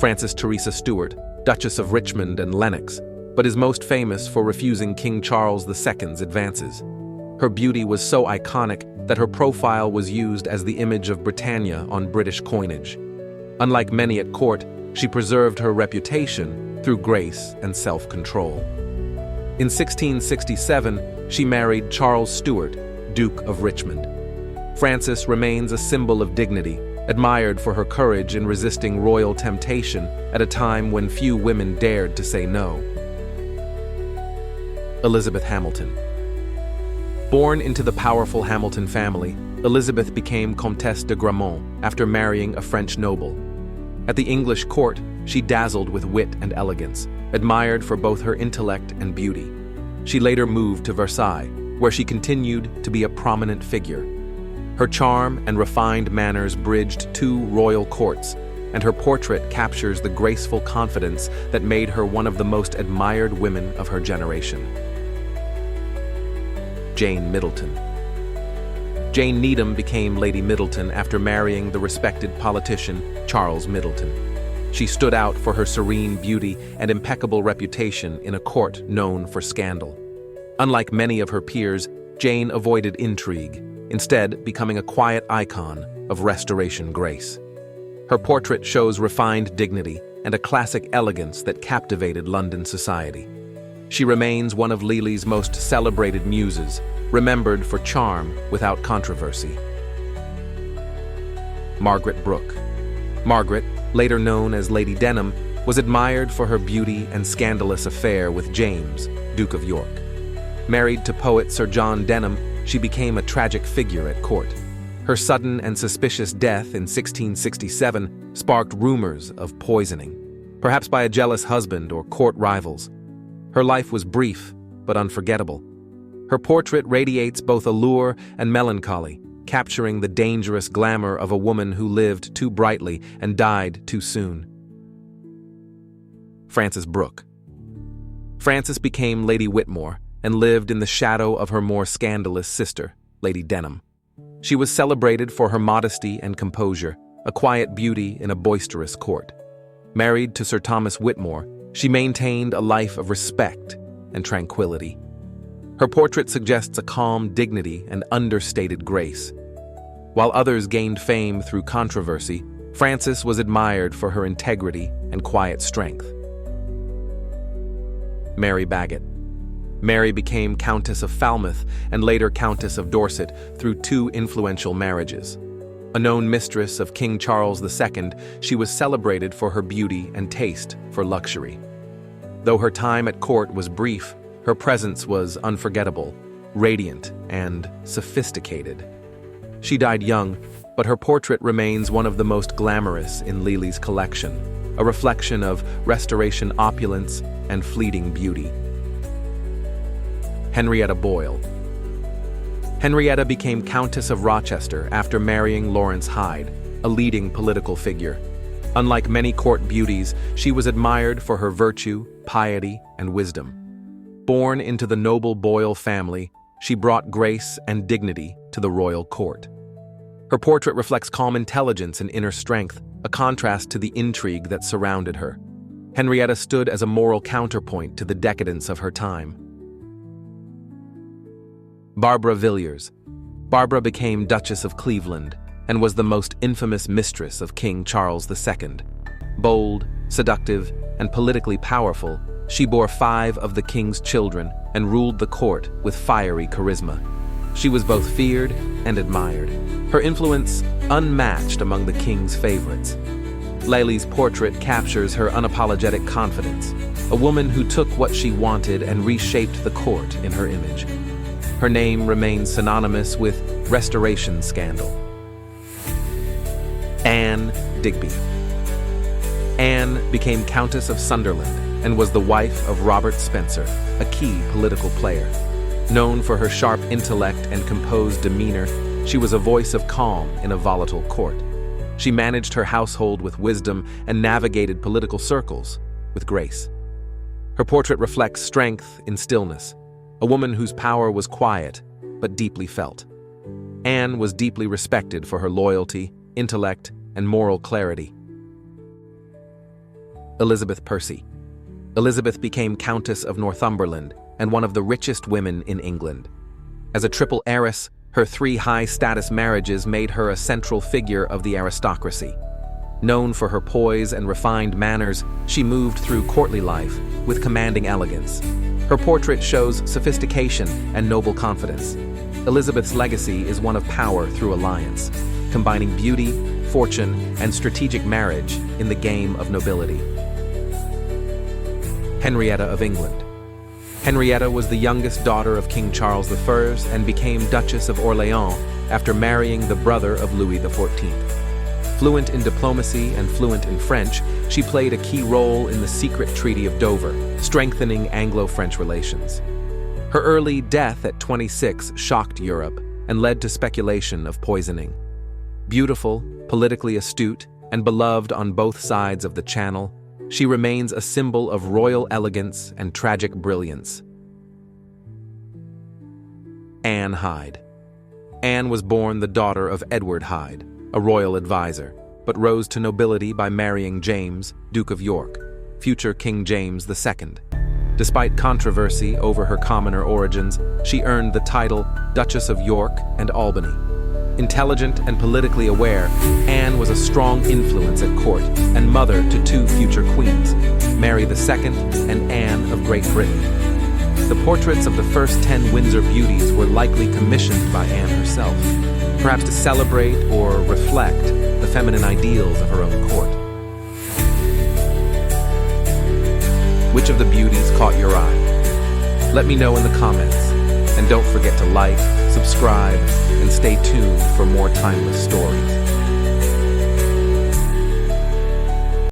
Frances Teresa Stewart, Duchess of Richmond and Lennox, but is most famous for refusing King Charles II's advances. Her beauty was so iconic that her profile was used as the image of Britannia on British coinage. Unlike many at court, she preserved her reputation through grace and self-control. In 1667, she married Charles Stewart, Duke of Richmond. Frances remains a symbol of dignity, admired for her courage in resisting royal temptation at a time when few women dared to say no. Elizabeth Hamilton. Born into the powerful Hamilton family, Elizabeth became Comtesse de Gramont after marrying a French noble. At the English court, she dazzled with wit and elegance, admired for both her intellect and beauty. She later moved to Versailles, where she continued to be a prominent figure. Her charm and refined manners bridged two royal courts, and her portrait captures the graceful confidence that made her one of the most admired women of her generation. Jane Myddelton. Jane Needham became Lady Myddelton after marrying the respected politician Charles Myddelton. She stood out for her serene beauty and impeccable reputation in a court known for scandal. Unlike many of her peers, Jane avoided intrigue, instead becoming a quiet icon of Restoration grace. Her portrait shows refined dignity and a classic elegance that captivated London society. She remains one of Lely's most celebrated muses, remembered for charm without controversy. Margaret Brooke. Margaret, later known as Lady Denham, was admired for her beauty and scandalous affair with James, Duke of York. Married to poet Sir John Denham, she became a tragic figure at court. Her sudden and suspicious death in 1667 sparked rumors of poisoning, perhaps by a jealous husband or court rivals. Her life was brief, but unforgettable. Her portrait radiates both allure and melancholy, capturing the dangerous glamour of a woman who lived too brightly and died too soon. Frances Brooke. Frances became Lady Whitmore and lived in the shadow of her more scandalous sister, Lady Denham. She was celebrated for her modesty and composure, a quiet beauty in a boisterous court. Married to Sir Thomas Whitmore, she maintained a life of respect and tranquility. Her portrait suggests a calm dignity and understated grace. While others gained fame through controversy, Frances was admired for her integrity and quiet strength. Mary Bagot. Mary became Countess of Falmouth and later Countess of Dorset through two influential marriages. A known mistress of King Charles II, she was celebrated for her beauty and taste for luxury. Though her time at court was brief, her presence was unforgettable, radiant, and sophisticated. She died young, but her portrait remains one of the most glamorous in Lely's collection, a reflection of Restoration opulence and fleeting beauty. Henrietta Boyle. Henrietta became Countess of Rochester after marrying Lawrence Hyde, a leading political figure. Unlike many court beauties, she was admired for her virtue, piety, and wisdom. Born into the noble Boyle family, she brought grace and dignity to the royal court. Her portrait reflects calm intelligence and inner strength, a contrast to the intrigue that surrounded her. Henrietta stood as a moral counterpoint to the decadence of her time. Barbara Villiers. Barbara became Duchess of Cleveland and was the most infamous mistress of King Charles II. Bold, seductive, and politically powerful, she bore 5 of the king's children and ruled the court with fiery charisma. She was both feared and admired, her influence unmatched among the king's favorites. Lely's portrait captures her unapologetic confidence, a woman who took what she wanted and reshaped the court in her image. Her name remains synonymous with Restoration scandal. Anne Digby. Anne became Countess of Sunderland and was the wife of Robert Spencer, a key political player. Known for her sharp intellect and composed demeanor, she was a voice of calm in a volatile court. She managed her household with wisdom and navigated political circles with grace. Her portrait reflects strength in stillness, a woman whose power was quiet but deeply felt. Anne was deeply respected for her loyalty, intellect, and moral clarity. Elizabeth Percy. Elizabeth became Countess of Northumberland and one of the richest women in England. As a triple heiress, her 3 high-status marriages made her a central figure of the aristocracy. Known for her poise and refined manners, she moved through courtly life with commanding elegance. Her portrait shows sophistication and noble confidence. Elizabeth's legacy is one of power through alliance, combining beauty, fortune, and strategic marriage in the game of nobility. Henrietta of England. Henrietta was the youngest daughter of King Charles I and became Duchess of Orléans after marrying the brother of Louis XIV. Fluent in diplomacy and fluent in French, she played a key role in the secret Treaty of Dover, strengthening Anglo-French relations. Her early death at 26 shocked Europe and led to speculation of poisoning. Beautiful, politically astute, and beloved on both sides of the Channel, she remains a symbol of royal elegance and tragic brilliance. Anne Hyde. Anne was born the daughter of Edward Hyde, a royal advisor, but rose to nobility by marrying James, Duke of York, future King James II. Despite controversy over her commoner origins, she earned the title Duchess of York and Albany. Intelligent and politically aware, Anne was a strong influence at court and mother to 2 future queens, Mary II and Anne of Great Britain. The portraits of the first 10 Windsor Beauties were likely commissioned by Anne herself, perhaps to celebrate or reflect the feminine ideals of her own court. Which of the beauties caught your eye? Let me know in the comments, and don't forget to like, subscribe, and stay tuned for more timeless stories.